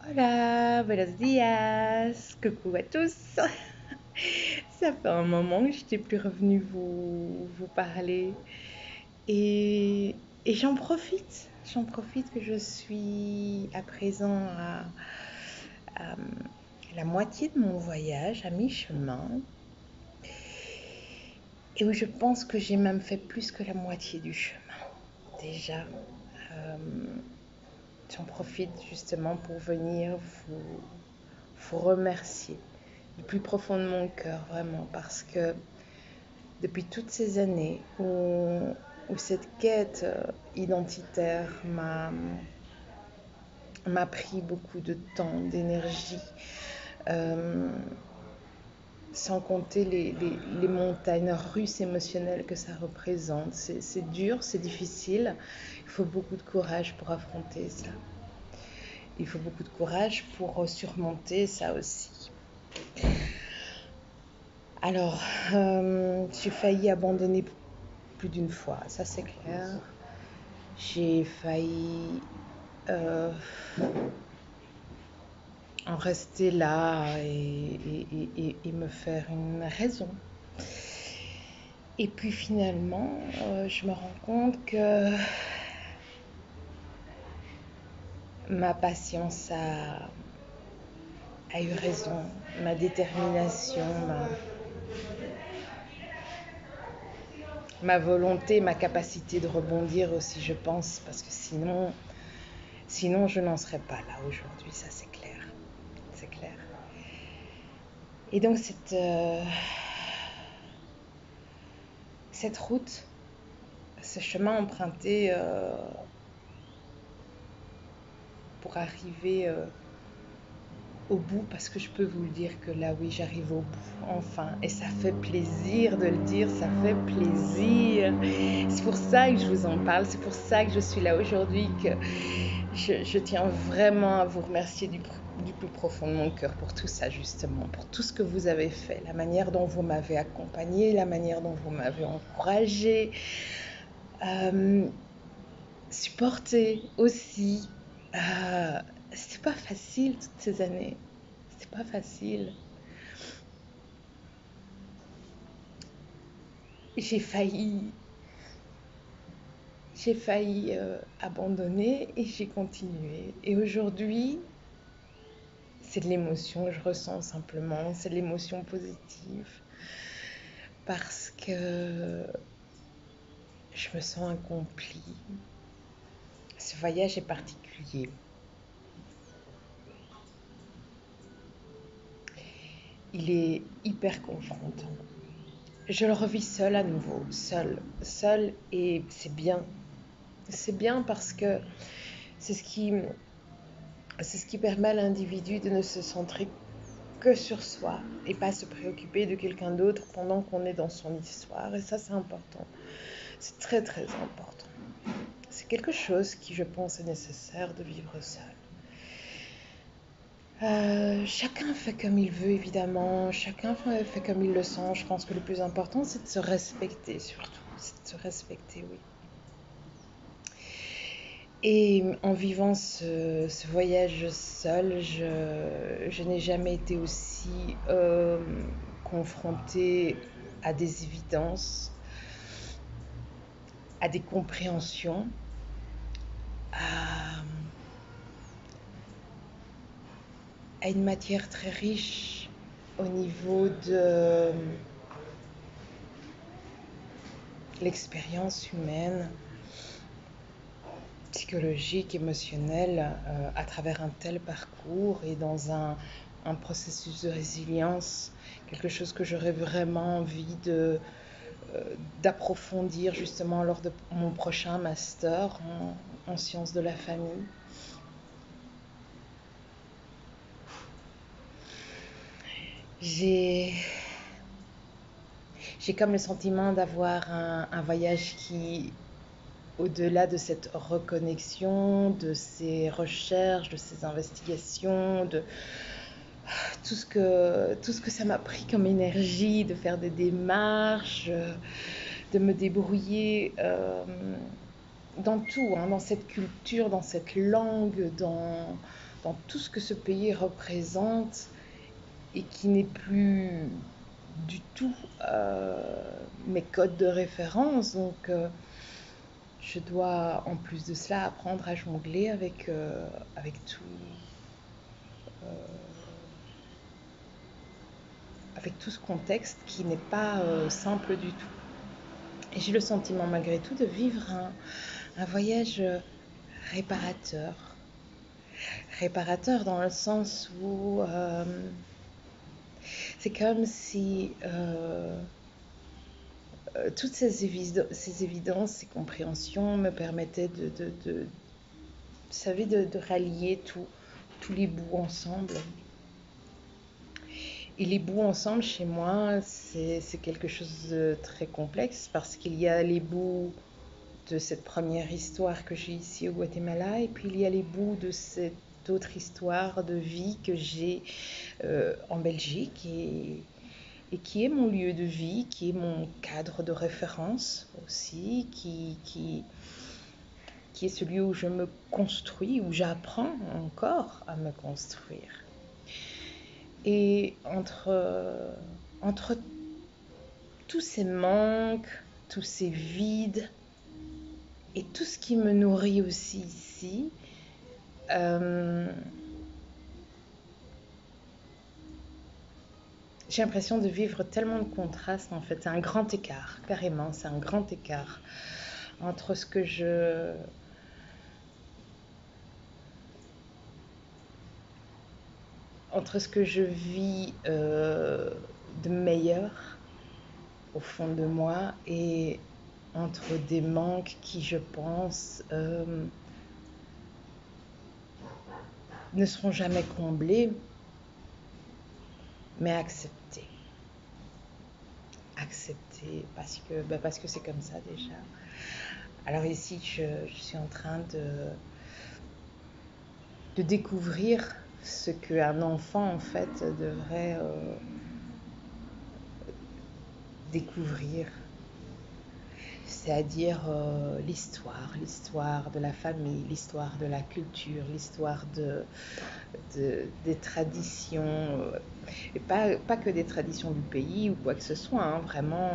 Hola, buenos días, coucou à tous. Ça fait un moment que je n'étais plus revenue vous parler et, et j'en profite que je suis à présent à la moitié de mon voyage, à mi-chemin, et où je pense que j'ai même fait plus que la moitié du chemin déjà. Euh, J'en profite justement pour venir vous remercier du plus profond de mon cœur, vraiment, parce que depuis toutes ces années où cette quête identitaire m'a pris beaucoup de temps, d'énergie, euh, sans compter les montagnes russes émotionnelles que ça représente. C'est dur, c'est difficile, il faut beaucoup de courage pour affronter ça. Il faut beaucoup de courage pour surmonter ça aussi. Alors, j'ai failli abandonner plus d'une fois, ça c'est clair. J'ai failli en rester là et me faire une raison. Et puis finalement, je me rends compte que ma patience a eu raison, ma détermination, ma volonté, ma capacité de rebondir aussi, je pense, parce que sinon je n'en serais pas là aujourd'hui, ça c'est clair. C'est clair. Et donc cette route, ce chemin emprunté pour arriver au bout, parce que je peux vous le dire que là, oui, j'arrive au bout, enfin. Et ça fait plaisir de le dire, ça fait plaisir. C'est pour ça que je vous en parle, c'est pour ça que je suis là aujourd'hui, que je tiens vraiment à vous remercier du plus profond de mon cœur pour tout ça, justement, pour tout ce que vous avez fait, la manière dont vous m'avez accompagné, la manière dont vous m'avez encouragé, supporté aussi. C'était pas facile toutes ces années. C'était pas facile. J'ai failli, j'ai failli abandonner et j'ai continué. Et aujourd'hui, c'est de l'émotion que je ressens simplement, c'est de l'émotion positive parce que je me sens accomplie. Ce voyage est particulier. Il est hyper confrontant. Je le revis seule à nouveau, seule et c'est bien. C'est bien parce que c'est ce qui permet à l'individu de ne se centrer que sur soi et pas se préoccuper de quelqu'un d'autre pendant qu'on est dans son histoire. Et ça, c'est important. C'est très, très important. C'est quelque chose qui, je pense, est nécessaire de vivre seul. Chacun fait comme il veut, évidemment. Chacun fait comme il le sent. Je pense que le plus important, c'est de se respecter, surtout. C'est de se respecter, oui. Et en vivant ce voyage seul, je n'ai jamais été aussi confrontée à des évidences, à des compréhensions, à une matière très riche au niveau de l'expérience humaine, psychologique, émotionnelle, à travers un tel parcours et dans un processus de résilience, quelque chose que j'aurais vraiment envie d'approfondir justement lors de mon prochain master en sciences de la famille. J'ai comme le sentiment d'avoir un voyage qui, au-delà de cette reconnexion, de ces recherches, de ces investigations, de tout ce que ça m'a pris comme énergie, de faire des démarches, de me débrouiller dans tout, hein, dans cette culture, dans cette langue, dans tout ce que ce pays représente et qui n'est plus du tout mes codes de référence. Donc, je dois, en plus de cela, apprendre à jongler avec tout ce contexte qui n'est pas simple du tout. Et j'ai le sentiment malgré tout de vivre un voyage réparateur. Réparateur dans le sens où c'est comme si toutes ces évidences, ces compréhensions me permettaient vous savez, de rallier tous les bouts ensemble. Et les bouts ensemble, chez moi, c'est quelque chose de très complexe parce qu'il y a les bouts de cette première histoire que j'ai ici au Guatemala et puis il y a les bouts de cette autre histoire de vie que j'ai en Belgique et qui est mon lieu de vie, qui est mon cadre de référence aussi, qui est celui où je me construis, où j'apprends encore à me construire. Et entre tous ces manques, tous ces vides et tout ce qui me nourrit aussi ici, j'ai l'impression de vivre tellement de contrastes en fait. C'est un grand écart, carrément, c'est un grand écart entre ce que je vis de meilleur au fond de moi et entre des manques qui, je pense, ne seront jamais comblés, mais acceptés. Acceptés parce que c'est comme ça déjà. Alors ici, je suis en train de découvrir ce qu'un enfant en fait devrait découvrir, c'est-à-dire l'histoire de la famille, l'histoire de la culture, l'histoire des traditions, et pas que des traditions du pays ou quoi que ce soit, hein, vraiment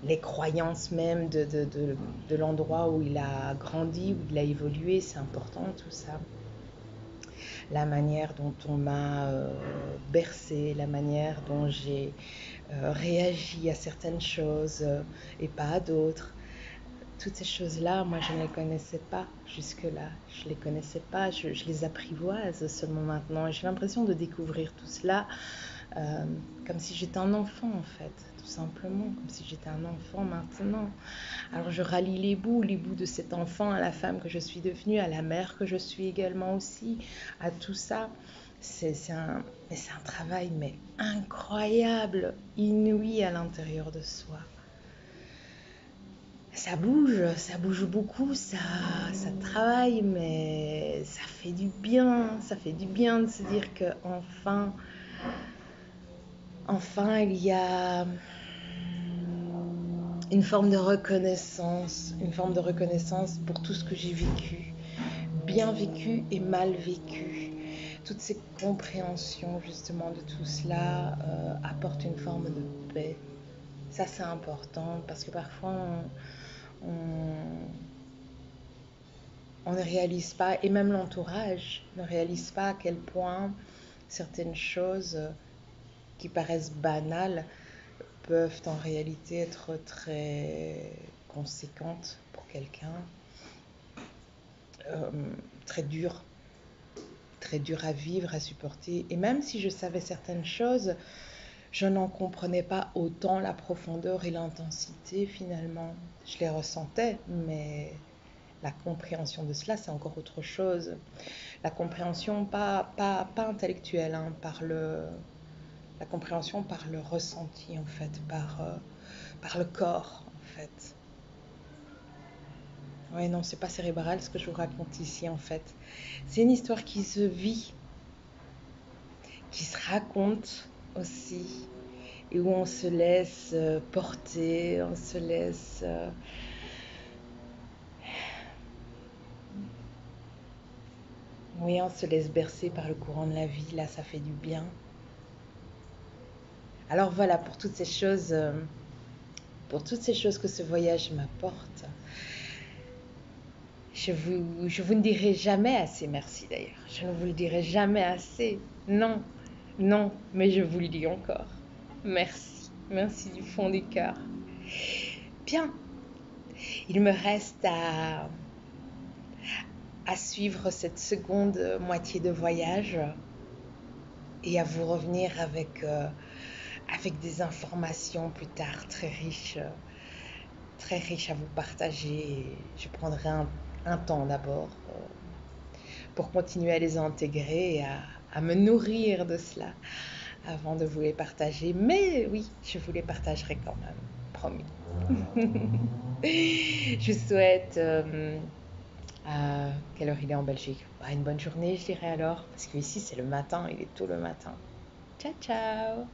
les croyances même de l'endroit où il a grandi, où il a évolué, c'est important tout ça. La manière dont on m'a bercé, la manière dont j'ai réagi à certaines choses et pas à d'autres. Toutes ces choses-là, moi, je ne les connaissais pas jusque-là. Je ne les connaissais pas, je les apprivoise seulement maintenant. J'ai l'impression de découvrir tout cela comme si j'étais un enfant, en fait, tout simplement, comme si j'étais un enfant maintenant. Alors, je rallie les bouts de cet enfant à la femme que je suis devenue, à la mère que je suis également aussi, à tout ça. C'est un travail, mais incroyable, inouï à l'intérieur de soi. Ça bouge beaucoup, ça travaille, mais ça fait du bien de se dire que enfin il y a une forme de reconnaissance pour tout ce que j'ai vécu, bien vécu et mal vécu. Toutes ces compréhensions justement de tout cela apportent une forme de paix. Ça c'est important parce que parfois on ne réalise pas, et même l'entourage ne réalise pas à quel point certaines choses qui paraissent banales peuvent en réalité être très conséquentes pour quelqu'un, très dur à vivre, à supporter. Et même si je savais certaines choses, je n'en comprenais pas autant la profondeur et l'intensité finalement. Je les ressentais, mais la compréhension de cela, c'est encore autre chose. La compréhension pas intellectuelle, hein, la compréhension par le ressenti en fait, par le corps en fait. Ouais, non, c'est pas cérébral ce que je vous raconte ici en fait. C'est une histoire qui se vit, qui se raconte aussi, et où on se laisse porter, on se laisse Oui, on se laisse bercer par le courant de la vie, là, ça fait du bien. Alors voilà, pour toutes ces choses que ce voyage m'apporte, je vous ne dirai jamais assez merci d'ailleurs. Je ne vous le dirai jamais assez. Non, non, mais je vous le dis encore. Merci, merci du fond du cœur. Bien, il me reste à suivre cette seconde moitié de voyage et à vous revenir avec des informations plus tard très riches à vous partager. Je prendrai un temps d'abord pour continuer à les intégrer et à me nourrir de cela avant de vous les partager. Mais oui, je vous les partagerai quand même, promis. Je vous souhaite... quelle heure il est en Belgique? Une bonne journée, je dirais alors, parce que ici c'est le matin, il est tôt le matin. Ciao, ciao!